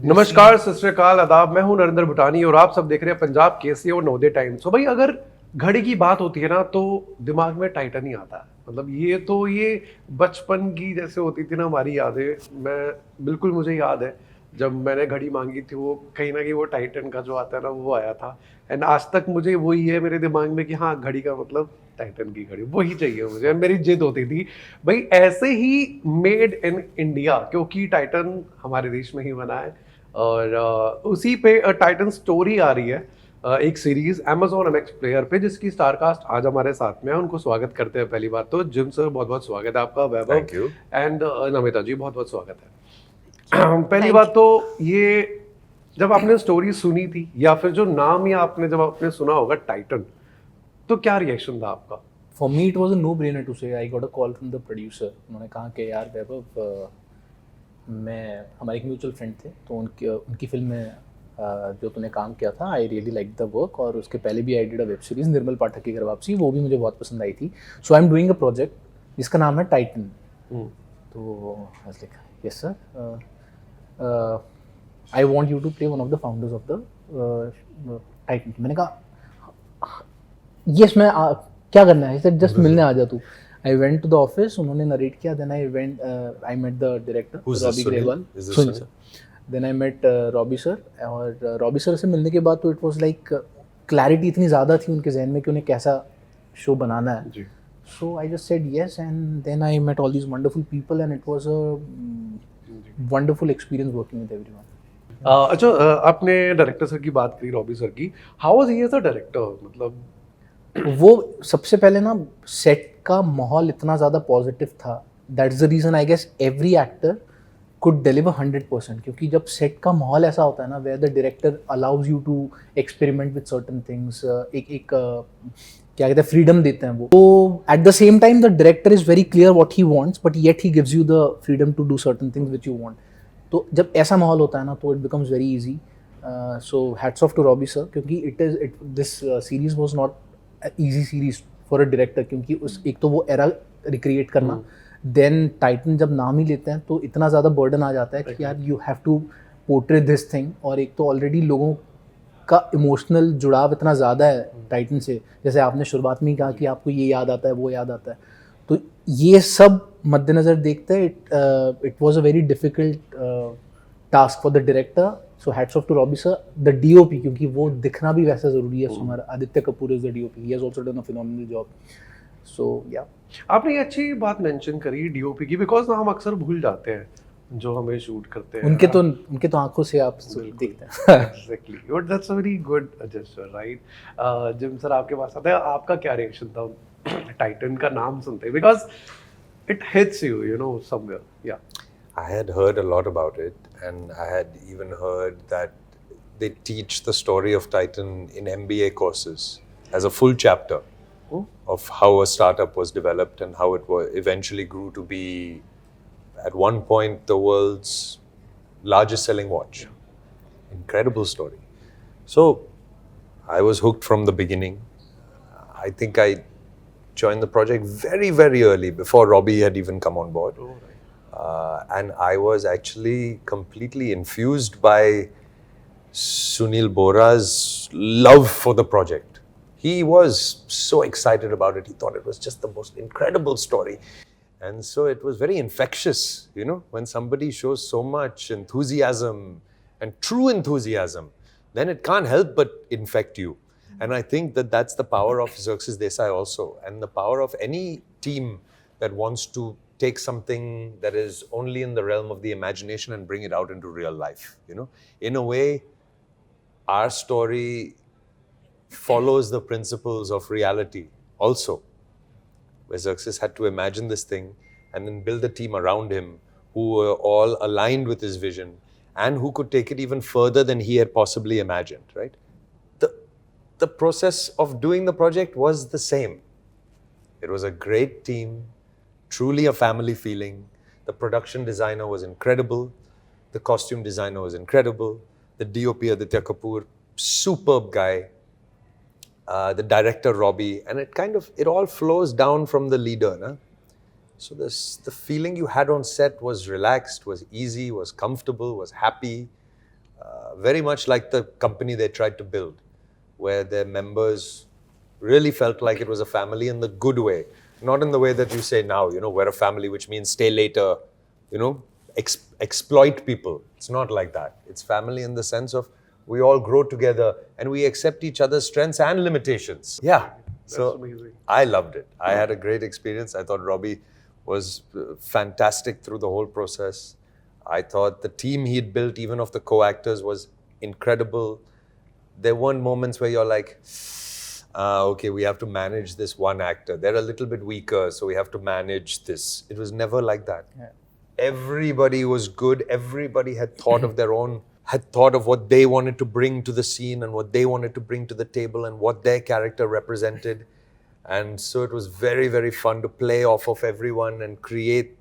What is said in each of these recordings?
नमस्कार, सत श्री अकाल, आदाब। मैं हूं नरेंद्र भूटानी और आप सब देख रहे हैं पंजाब केसरी और नवोदय टाइम्स। तो भाई अगर घड़ी की बात होती है ना तो दिमाग में टाइटन ही आता है। मतलब ये बचपन की जैसे होती थी ना हमारी यादें। बिल्कुल मुझे याद है जब मैंने घड़ी मांगी थी, वो कहीं ना कहीं वो टाइटन का जो आता है ना वो आया था। एंड आज तक मुझे वही है मेरे दिमाग में कि हाँ, घड़ी का मतलब टाइटन की घड़ी वही चाहिए मुझे। And मेरी जिद होती थी भाई ऐसे ही मेड इन इंडिया, क्योंकि टाइटन हमारे देश में ही बना है। और उसी पे टाइटन स्टोरी आ रही है, एक सीरीज Amazon MX प्लेयर पे, जिसकी स्टारकास्ट आज हमारे साथ में है। उनको स्वागत करते हैं। पहली बात तो जिम सर, बहुत बहुत स्वागत है आपका। वैभव थैंक यू। एंड नमिता जी, बहुत बहुत स्वागत है। पहली Thank बात तो ये, जब आपने स्टोरी सुनी थी या फिर जो नाम या आपने जब आपने सुना होगा टाइटन, तो क्या रिएक्शन था आपका? For me, it was a no-brainer to say. I got a call from the producer. उन्होंने कहा कि यार वैभव, मैं हमारे एक म्यूचुअल फ्रेंड थे, तो उनकी फिल्म में जो तूने काम किया था, I really like the work. और उसके पहले भी I did a web series Nirmal Pathak की घर वापसी, वो भी मुझे बहुत पसंद आई थी। So I am doing a project जिसका नाम है टाइटन। तो I was like yes sir, I want you to play one of the founders of the Titan. मैंने कहा यस, मैं क्या करना है सर, जस्ट मिलने आ जा तू। I went to the office, उन्होंने नरेट किया, then I met the director Robbie Grewal. Sunil sir. Then I met Robbie sir, और रॉबी सर से मिलने के बाद तो इट वाज लाइक क्लैरिटी इतनी ज़्यादा थी उनके जहन में कि उन्हें कैसा शो बनाना है। So I just said yes, and then I met all these wonderful people, and it was a wonderful experience working with everyone. अच्छा, आपने डायरेक्टर सर की बात करी, रॉबी सर की। How was he as a director? मतलब वो सबसे पहले ना, सेट का माहौल इतना ज़्यादा पॉजिटिव था। That is the reason I guess every actor could deliver 100%, क्योंकि जब सेट का माहौल ऐसा होता है ना, where the director allows you to experiment with certain things, क्या कहते हैं, फ्रीडम देते हैं वो। तो at the same time the director is very clear what he wants, but yet he gives you the freedom to do certain things which you want. तो जब ऐसा माहौल होता है ना, तो it becomes very easy. So hats off to Robbie sir, क्योंकि this series was not easy series for a director, क्योंकि उस एक तो वो एरा रिक्रिएट करना, देन टाइटन जब नाम ही लेते हैं तो इतना ज़्यादा बर्डन आ जाता है कि यार you have to portray this thing. और एक तो ऑलरेडी लोगों का इमोशनल जुड़ाव इतना ज़्यादा है टाइटन से, जैसे आपने शुरुआत में ही कहा कि आपको ये याद आता है, वो याद आता है। तो ये सब मद्देनज़र देखते it was a very difficult task for the director. So hats off to Robbie sir. The DOP, क्योंकि वो दिखना भी वैसा ज़रूरी है। हमारा Aditya Kapoor is the DOP, he has also done a phenomenal job. So yeah, आपने ये अच्छी बात मेंशन करी डीओपी की, बिकॉज ना हम अक्सर भूल जाते हैं जो हमें शूट करते हैं। उनके तो आंखों से आप देखते हैं। Exactly, but that's a very good gesture, right? Gym sir आपके पास आता है, आपका क्या रिएक्शन था टाइटन का नाम सुनते? Because it hits you know somewhere. या I had heard a lot about it, and I had even heard that they teach the story of Titan in MBA courses as a full chapter of how a startup was developed and how it eventually grew to be, at one point, the world's largest selling watch. Incredible story. So I was hooked from the beginning. I think I joined the project very, very early, before Robbie had even come on board. And I was actually completely infused by Sunil Bora's love for the project. He was so excited about it. He thought it was just the most incredible story. And so it was very infectious, when somebody shows so much enthusiasm and true enthusiasm, then it can't help but infect you. And I think that that's the power of Xerxes Desai also, and the power of any team that wants to take something that is only in the realm of the imagination and bring it out into real life. In a way, our story follows the principles of reality also, where Xerxes had to imagine this thing and then build a team around him who were all aligned with his vision and who could take it even further than he had possibly imagined, right? The process of doing the project was the same. It was a great team, truly a family feeling. The production designer was incredible. The costume designer was incredible. The DOP, Aditya Kapoor, superb guy. The director, Robbie. And it all flows down from the leader. Na? So the feeling you had on set was relaxed, was easy, was comfortable, was happy, very much like the company they tried to build, where their members really felt like it was a family in the good way, not in the way that you say now, we're a family, which means stay later, exploit people. It's not like that. It's family in the sense of we all grow together and we accept each other's strengths and limitations. Yeah. So amazing. I loved it. I had a great experience. I thought Robbie was fantastic through the whole process. I thought the team he'd built, even of the co-actors, was incredible. There weren't moments where you're like, okay, we have to manage this one actor. They're a little bit weaker, so we have to manage this. It was never like that. Yeah. Everybody was good. Everybody had thought of their own, had thought of what they wanted to bring to the scene and what they wanted to bring to the table and what their character represented. And so it was very, very fun to play off of everyone and create,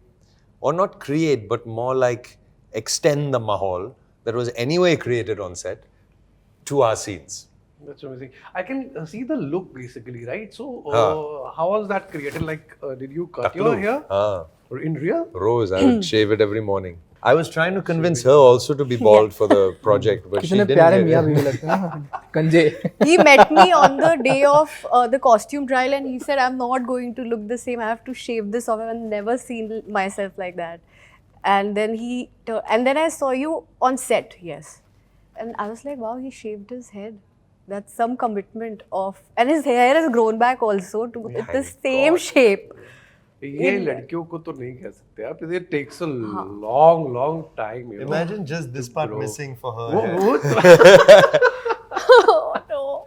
or not create, but more like extend the mahal that was anyway created on set to our scenes. That's amazing. I can see the look basically, right? So, Ah. how was that created? Like, did you cut your hair? Or in real? Rose, I would shave it every morning. I was trying to convince her also to be bald for the project, but she कितने didn't. प्यारे get मियाँ it. बीवी लगते हैं ना कंजे He met me on the day of the costume trial and he said, I'm not going to look the same. I have to shave this off. I've never seen myself like that. And then and then I saw you on set, yes. And I was like, wow, he shaved his head. That's some commitment of, and his hair has grown back also to My the same God. shape. ये लड़कियों को तो नहीं कह सकते आप. It takes a long time. You know? Imagine just this part Bro. missing for her. वो Oh no.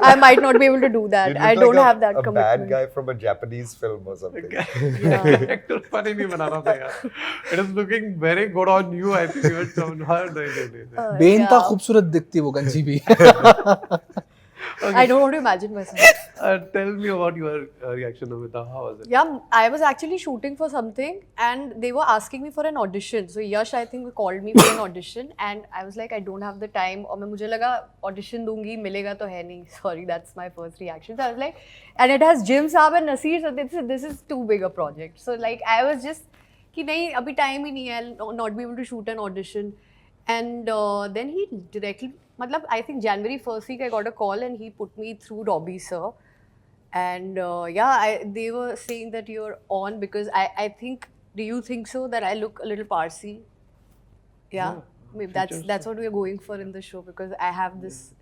I might not be able to do that. I don't have that a commitment. bad guy from a Japanese film or something. Character funny नहीं बनाना था यार. It is looking very good on you. I think you had shown her. नहीं. बेनता खूबसूरत दिखती है वो गंजी भी I don't want to imagine myself. Tell me about your reaction, Amita. How was it? Yeah, I was actually shooting for something and they were asking me for an audition. So Yash, I think, called me for an audition and I was like, I don't have the time. और मुझे लगा audition दूंगी मिलेगा तो है नहीं. Sorry, that's my first reaction. So I was like, and it has Jim Saab and Nasir. So this is too big a project. So like I was just कि नहीं अभी time ही नहीं है. I'll not be able to shoot an audition. And then he directly, मतलब I think January 1st week I got a call and he put me through Robbie sir. And they were saying that you're on because I think, do you think so that I look a little Parsi? Yeah, maybe that's what we're going for in the show because I have this,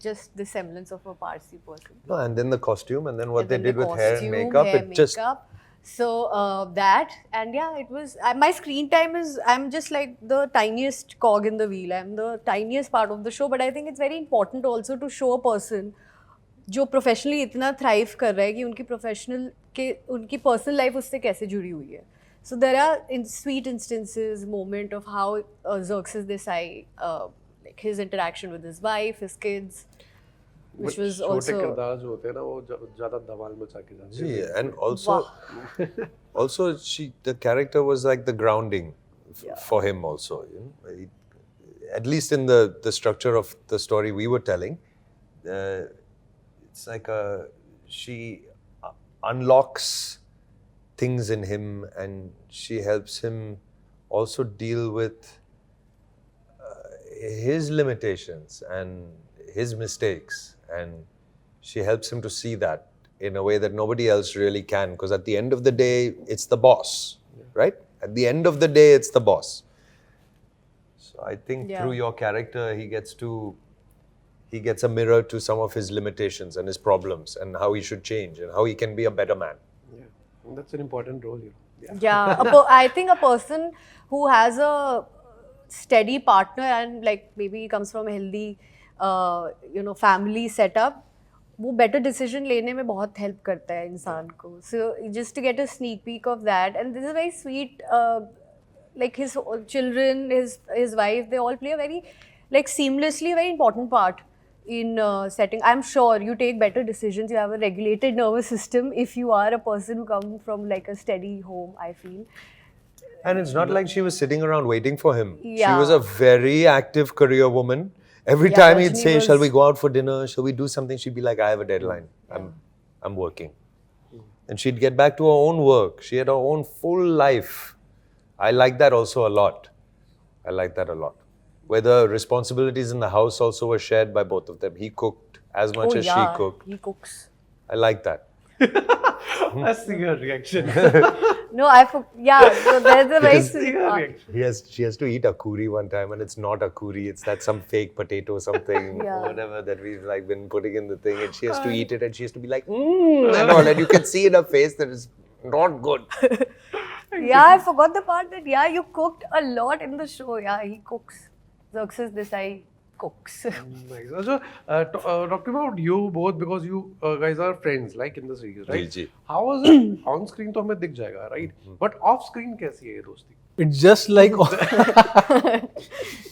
just the semblance of a Parsi person. No, and then the costume, and then what And they then did the with hair and costume, makeup, hair, it just. makeup. So that, and yeah, it was, my screen time is, I'm just like the tiniest cog in the wheel. I'm the tiniest part of the show, but I think it's very important also to show a person जो professionally इतना thrive कर रहा है कि उनकी personal life उससे कैसे जुड़ी हुई है. So there are sweet instances moment of how Xerxes Desai like his interaction with his wife, his kids, which was छोटे also किरदार जो होते हैं ना वो ज़्यादा धमाल मचा के जाते हैं. Yeah, and also the character was like the grounding for him also. At least in the structure of the story we were telling, it's like she unlocks things in him and she helps him also deal with his limitations and his mistakes, and she helps him to see that in a way that nobody else really can, because at the end of the day it's the boss, right? At the end of the day it's the boss. So I think through your character he gets a mirror to some of his limitations and his problems and how he should change and how he can be a better man. Yeah, that's an important role. I think a person who has a steady partner and like maybe he comes from a healthy family setup, वो better decision लेने में बहुत help करता है इंसान को. So just to get a sneak peek of that, and this is very sweet. Like his children, his wife, they all play a very like seamlessly very important part in setting. I'm sure you take better decisions. You have a regulated nervous system if you are a person who comes from like a steady home, I feel. And it's not like she was sitting around waiting for him. Yeah. She was a very active career woman. Every Yeah, time he'd Rajni say, was- shall we go out for dinner? Shall we do something? She'd be like, I have a deadline. I'm working. And she'd get back to her own work. She had her own full life. I like that also a lot. I like that a lot. where the responsibilities in the house also were shared by both of them. He cooked as much Oh as yeah, she cooked. he cooks. I like that. I see her reaction. No, so there's a very Because See her reaction. She has to eat a curry one time, and it's not a curry. It's that some fake potato something Yeah. or whatever that we've like been putting in the thing, and she has to eat it, and she has to be like, and all, and you can see in her face that it's not good. Yeah, I forgot the part that you cooked a lot in the show. Yeah, he cooks. Xerxes Desai cooks. Nice. Also, talking about you both, because you guys are friends, like in the series, right? Ji, ji. How was it on screen? तो हमें दिख जाएगा, right? But off screen कैसी है ये दोस्ती? It's just like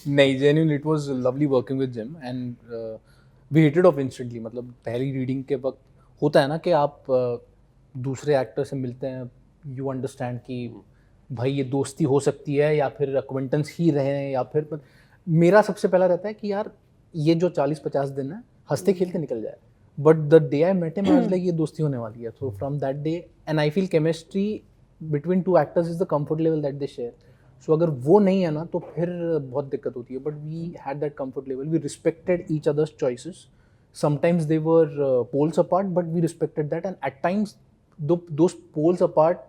नहीं, genuinely it was lovely working with Jim and we hit it off instantly. मतलब पहली रीडिंग के वक्त होता है ना कि आप दूसरे एक्टर से मिलते हैं, यू अंडरस्टैंड कि भाई ये दोस्ती हो सकती है या फिर अक्वेंटेंस ही रहे, या फिर मेरा सबसे पहला रहता है कि यार ये जो 40-50 दिन है हंसते खेलते निकल जाए, but the day I met him I was like ये दोस्ती होने वाली है. So from that day and I feel chemistry between two actors is the comfort level that they share. सो अगर वो नहीं है ना तो फिर बहुत दिक्कत होती है, but we had that comfort level, we respected each others choices. Sometimes they were poles apart, but we respected that, and at times those poles apart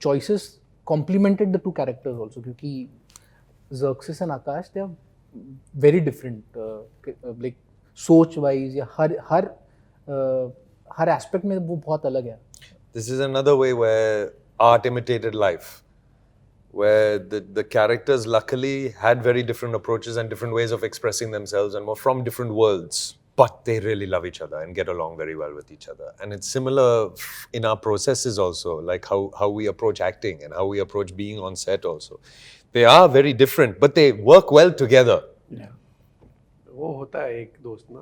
choices complemented the two characters also, क्योंकि Xerxes and Akash, they are very different, like सोच wise या हर aspect में वो बहुत अलग है. This is another way where art imitated life, where the characters luckily had very different approaches and different ways of expressing themselves and were from different worlds, but they really love each other and get along very well with each other. And it's similar in our processes also, like how we approach acting and how we approach being on set also. They are very different, but they work well together. वो होता है एक दोस्त ना,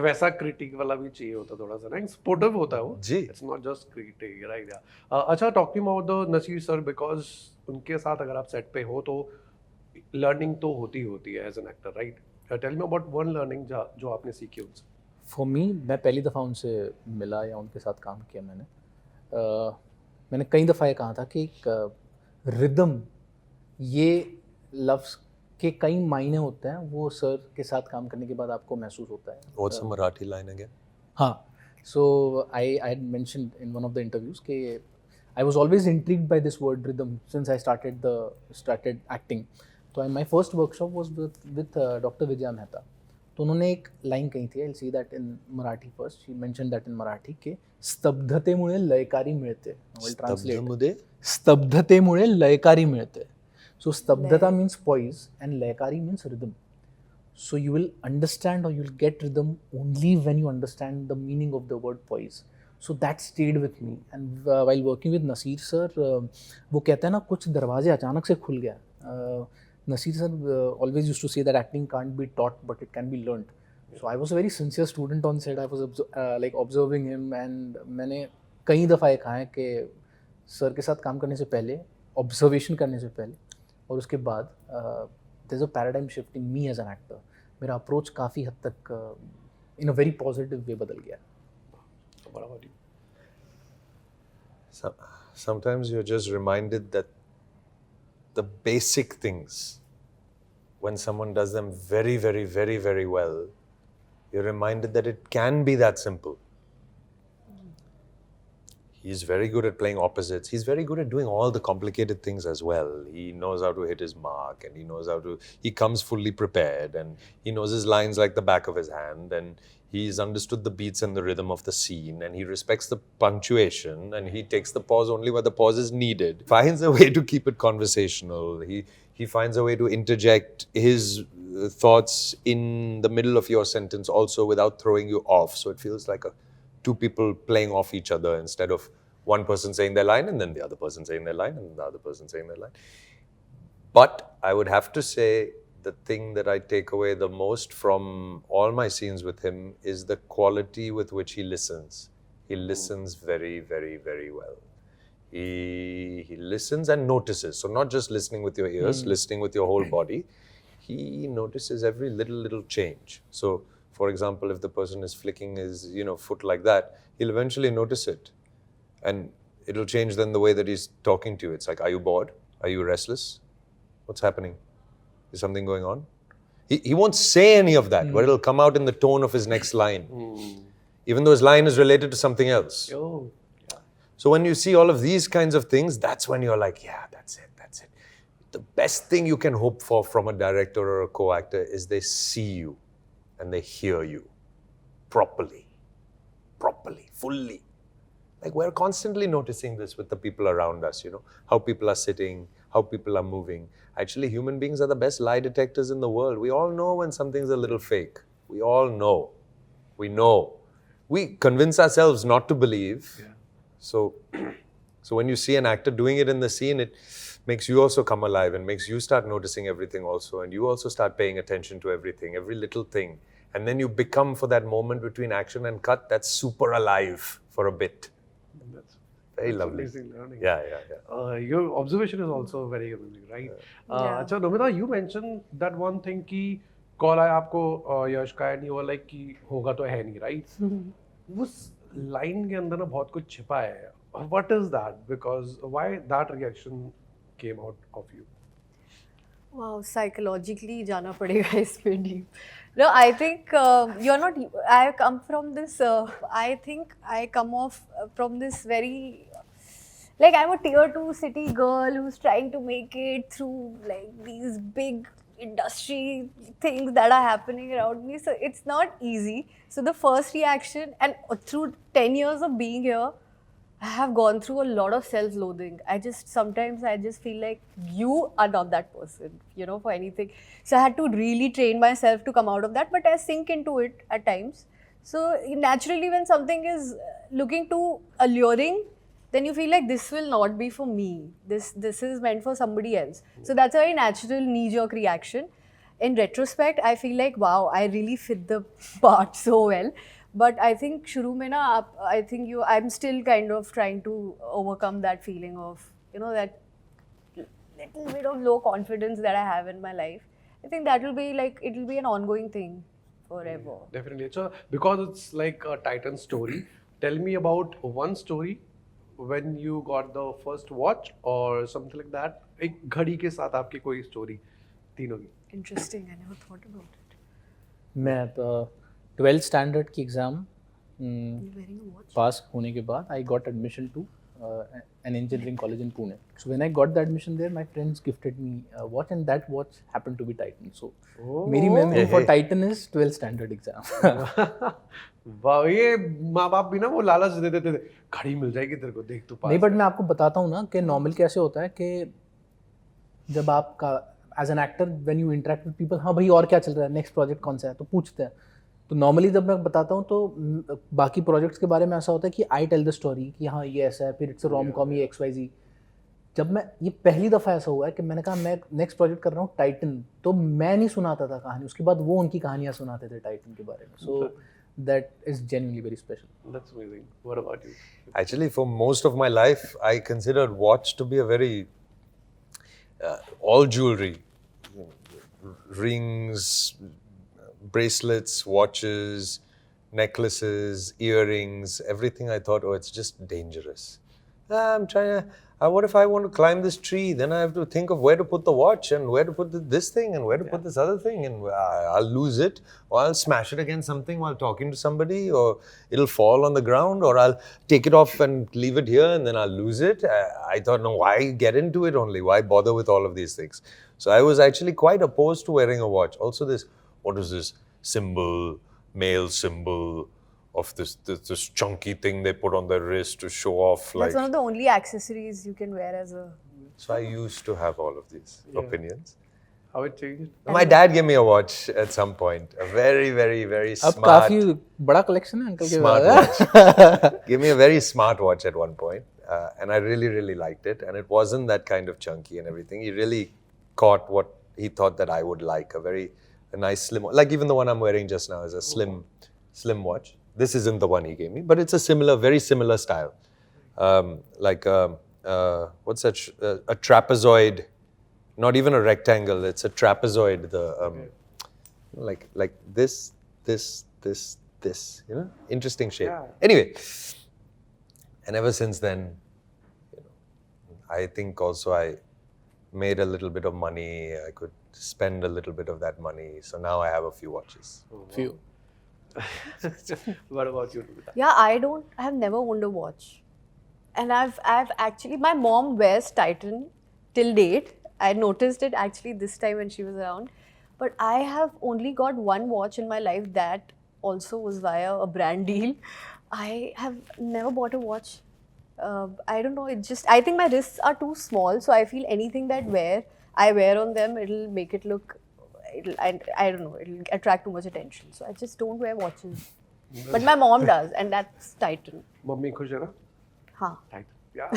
वैसा critic वाला भी चाहिए होता थोड़ा सा ना, सपोर्टिव होता है वो. जी. It's not just critic, right? अच्छा, talking about the Naseer sir, because उनके साथ अगर आप सेट पे हो तो लर्निंग तो होती है as an actor, right? Tell me about one learning जो आपने सीखी उनसे. फॉर मी, मैं पहली दफ़ा उनसे मिला या उनके साथ काम किया मैंने कई दफ़ा ये कहा था कि एक रिदम, ये लफ्ज़ के कई मायने होते हैं, वो सर के साथ काम करने के बाद आपको महसूस होता है. What's the Marathi line again? हाँ, so I had mentioned in one of the interviews कि I was always intrigued by this word rhythm since I started acting. So my first workshop was with Dr. Vijaya Mehta. तो उन्होंने एक line कही थी, I'll see that in Marathi first. She mentioned that in Marathi कि स्तब्धतेमुळे लयकारी मिळते. I will translate. स्तब्धतेमुळे लयकारी मिळते. So स्तब्धता means poise and लयकारी means rhythm. So you will understand or you'll get rhythm only when you understand the meaning of the word poise. So that stayed with me. And while working with Naseer sir, वो कहते हैं ना कुछ दरवाजे अचानक से खुल गया. Naseer sir always used to say that acting can't be taught but it can be learned. So I was a very sincere student on set. I was like observing him, and मैंने कई दफ़ा ये कहा है कि sir के साथ काम करने से पहले, ऑब्जर्वेशन करने से पहले और उसके बाद there's a paradigm shift in me as an actor. मेरा अप्रोच काफ़ी हद तक in a very positive way बदल गया. What about you? Sometimes you're just reminded that the basic things, when someone does them very, very, very, very well, you're reminded that it can be that simple. He's very good at playing opposites. He's very good at doing all the complicated things as well. He knows how to hit his mark, and he comes fully prepared, and he knows his lines like the back of his hand, and he's understood the beats and the rhythm of the scene, and he respects the punctuation, and he takes the pause only where the pause is needed. Finds a way to keep it conversational. He finds a way to interject his thoughts in the middle of your sentence also without throwing you off. So it feels like two people playing off each other instead of one person saying their line and then the other person saying their line and the other person saying their line. But I would have to say the thing that I take away the most from all my scenes with him is the quality with which he listens. He listens very, very, very well. He listens and notices. So not just listening with your ears, listening with your whole body. He notices every little change. So, for example, if the person is flicking his foot like that, he'll eventually notice it. And it'll change then the way that he's talking to you. It's like, are you bored? Are you restless? What's happening? Is something going on? He won't say any of that, but it'll come out in the tone of his next line. Even though his line is related to something else. Oh, So when you see all of these kinds of things, that's when you're like, yeah, that's it. The best thing you can hope for from a director or a co-actor is they see you and they hear you properly, fully. Like we're constantly noticing this with the people around us, how people are sitting, how people are moving. Actually, human beings are the best lie detectors in the world. We all know when something's a little fake. We all know. We know. We convince ourselves not to believe. yeah. So when you see an actor doing it in the scene, it makes you also come alive and makes you start noticing everything also. And you also start paying attention to everything, every little thing. And then you become, for that moment between action and cut, that's super alive for a bit. That's Very that's lovely. amazing learning. Yeah. Your observation is also very amazing, right? Yeah. अच्छा Namita, you mentioned that one thing कि call आया आपको यश का नहीं हुआ, like कि होगा तो है नहीं, राइट? उस लाइन के अंदर ना बहुत कुछ छिपा है. What is that? Because why that reaction came out of you? Wow, psychologically जाना पड़ेगा इसमें deep. No, I think you're not. I come from this. I think I come off from this very, like I'm a tier 2 city girl who's trying to make it through like these big industry things that are happening around me. So it's not easy. So the first reaction, and through 10 years of being here, I have gone through a lot of self-loathing. Sometimes I just feel like you are not that person, for anything. So I had to really train myself to come out of that, but I sink into it at times. So naturally, when something is looking too alluring, then you feel like this will not be for me. This is meant for somebody else. So that's a very natural knee-jerk reaction. In retrospect, I feel like, wow, I really fit the part so well. But I think shuru mein na, I'm still kind of trying to overcome that feeling of, that little bit of low confidence that I have in my life. I think that will be like, it will be an ongoing thing forever. Definitely. So because it's like a Titan story, tell me about one story when you got the first watch or something like that. एक घड़ी के साथ आपकी कोई story तीनों की. Interesting. I never thought about it. मैं 12th standard की exam You're wearing a watch? पास होने के बाद I got admission to an engineering college in Pune. So when I got the admission there, my friends gifted me a watch, and that watch happened to be Titan. So मेरी memory for Titan is 12th standard exam. वाह, ये माँ बाप भी ना वो लालच दे देते थे, घड़ी मिल जाएगी तेरे को, देख तू पास. नहीं, बट मैं आपको बताता हूँ ना कि नॉर्मल कैसे होता है कि जब आपका as an actor when you interact with people, हाँ भाई और क्या चल रहा है, नेक्स्ट प्रोजेक्ट कौन सा है, तो पूछते हैं. तो नॉर्मली जब मैं बताता हूँ तो बाकी प्रोजेक्ट्स के बारे में ऐसा होता है कि आई टेल द स्टोरी कि हाँ ये ऐसा है, फिर इट्स रोम कॉम, ये XYZ. जब मैं ये पहली दफ़ा ऐसा हुआ है कि मैंने कहा मैं नेक्स्ट प्रोजेक्ट कर रहा हूँ टाइटन, तो मैं नहीं सुनाता था कहानी, उसके बाद वो उनकी कहानियाँ सुनाते थे टाइटन के बारे में. So that is genuinely very special. That's amazing. What about you? Actually, for most of my life, I considered watch to be a very all jewelry, rings, bracelets, watches, necklaces, earrings, everything. I thought, oh, it's just dangerous. What if I want to climb this tree? Then I have to think of where to put the watch and where to put this thing and where to put this other thing, and I'll lose it, or I'll smash it against something while talking to somebody, or it'll fall on the ground, or I'll take it off and leave it here and then I'll lose it. I thought, no, why get into it only? Why bother with all of these things? So I was actually quite opposed to wearing a watch. Also what is this symbol, male symbol of this chunky thing they put on their wrist to show off, like. That's one of the only accessories you can wear as a... So I used to have all of these opinions. How it changed? My dad gave me a watch at some point, a very, very, very अब smart, काफ़ी बड़ा collection है uncle के smart pass. watch. Gave me a very smart watch at one point, and I really, really liked it. And it wasn't that kind of chunky and everything. He really caught what he thought that I would like, a nice slim, like even the one I'm wearing just now is a slim watch. This isn't the one he gave me, but it's a very similar style. What's that? A trapezoid, not even a rectangle. It's a trapezoid. Like this. Interesting shape. Yeah. Anyway, and ever since then, I think also made a little bit of money. I could spend a little bit of that money. So now I have a few watches. Few. What about you, Nubita? Yeah, I have never owned a watch. And I've actually, my mom wears Titan till date. I noticed it actually this time when she was around. But I have only got one watch in my life that also was via a brand deal. I have never bought a watch. I don't know, I think my wrists are too small, so I feel anything that I wear on them, it'll make it look, I don't know, it'll attract too much attention. So I just don't wear watches. But my mom does, and that's Titan. Mummy खुश है ना? हाँ. Yeah.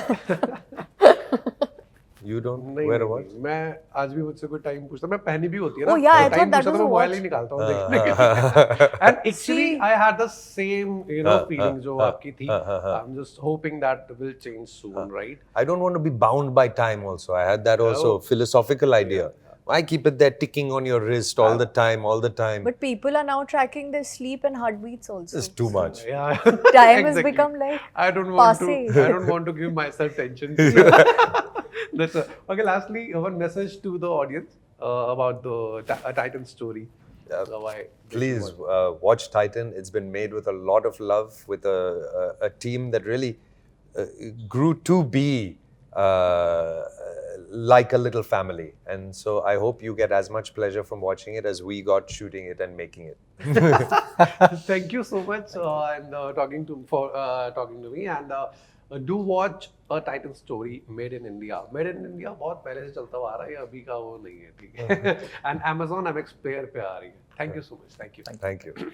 You don't नहीं, wear a नहीं, watch? नहीं, मैं आज भी मुझसे कोई टाइम पूछता, मैं पहनी भी होती है ना? Oh, yeah, I time thought that पूछता तो was a मैं मोबाइल watch. ही निकालता हूँ देखने के लिए. And actually, See. I had the same, feeling जो आपकी थी. I'm just hoping that will change soon, right? I don't want to be bound by time also. I had that also, Oh. philosophical idea. Why keep it there ticking on your wrist all the time, all the time? But people are now tracking their sleep and heartbeats also. It's too much. Yeah. Time has Exactly. become like I don't want passé. to. I don't want to give myself tension. That's okay. Lastly, one message to the audience about the Titan story. Why? Please watch Titan. It's been made with a lot of love, with a team that really grew to be like a little family. And so I hope you get as much pleasure from watching it as we got shooting it and making it. Thank you so much and talking to me and do watch a Titan story made in India. Made in India बहुत पहले से चलता हुआ आ रहा है, अभी का वो नहीं है, ठीक है. And Amazon MX Player पे आ रही है. Thank you so much. Thank you. Thank you.